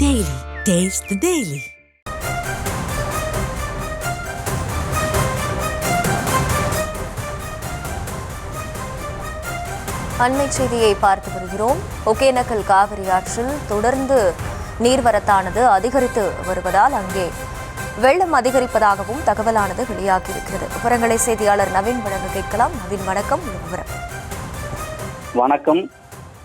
Daily. Taste the Daily. அண்மை செய்தியை பார்த்து வருகிறோம். ஒகேனக்கல் காவிரி ஆற்றில் தொடர்ந்து நீர்வரத்தானது அதிகரித்து வருவதால் அங்கே வெள்ளம் அதிகரிப்பதாகவும் தகவலானது வெளியாகியிருக்கிறது. விவரங்களை செய்தியாளர் நவீன் வழங்க கேட்கலாம். நவீன், வணக்கம். விவரம். வணக்கம்.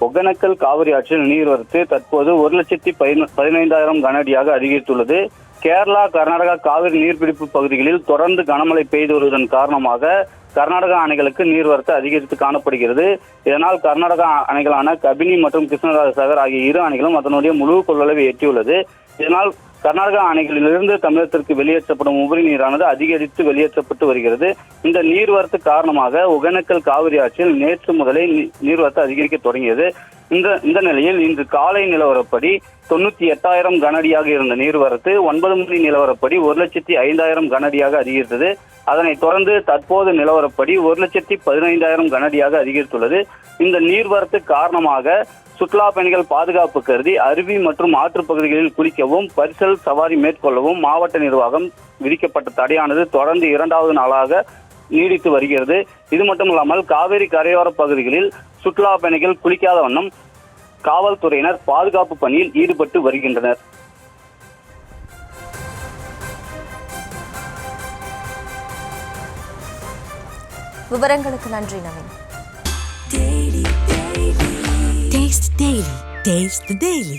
ஒகேனக்கல் காவிரி ஆற்றில் நீர்வரத்து தற்போது 1,15,000 கனஅடியாக அதிகரித்துள்ளது. கேரளா, கர்நாடகா காவிரி நீர்பிடிப்பு பகுதிகளில் தொடர்ந்து கனமழை பெய்து வருவதன் காரணமாக கர்நாடகா அணைகளுக்கு நீர்வரத்து அதிகரித்து காணப்படுகிறது. இதனால் கர்நாடகா அணைகளான கபினி மற்றும் கிருஷ்ணராஜசாகர் ஆகிய இரு அணைகளும் அதனுடைய முழு கொள்ளளவை எட்டியுள்ளது. இதனால் கர்நாடகா அணைகளிலிருந்து தமிழகத்திற்கு வெளியேற்றப்படும் உபரி நீரானது அதிகரித்து வெளியேற்றப்பட்டு வருகிறது. இந்த நீர்வரத்து காரணமாக ஒகேனக்கல் காவிரி ஆற்றில் நேற்று முதலே நீர்வரத்து அதிகரிக்க தொடங்கியது. இந்த நிலையில் இன்று காலை நிலவரப்படி 98,000 கனஅடியாக இருந்த நீர்வரத்து 9 மணி நிலவரப்படி 1,05,000 கனஅடியாக அதிகரித்தது. அதனைத் தொடர்ந்து தற்போது நிலவரப்படி 1,15,000 கனஅடியாக அதிகரித்துள்ளது. இந்த நீர்வரத்து காரணமாக சுற்றுலா பயணிகள் பாதுகாப்பு கருதி அருவி மற்றும் ஆற்று பகுதிகளில் குளிக்கவும் பரிசல் சவாரி மேற்கொள்ளவும் மாவட்ட நிர்வாகம் விதிக்கப்பட்ட தடையானது தொடர்ந்து 2வது நாளாக நீடித்து வருகிறது. இது மட்டுமல்லாமல் காவிரி கரையோர பகுதிகளில் சுற்றுலா பயணிகள் குளிக்காத வண்ணம் காவல்துறையினர் பாதுகாப்பு பணியில் ஈடுபட்டு வருகின்றனர். விவரங்களுக்கு நன்றி Naveen. Taste the Daily. Taste the Daily.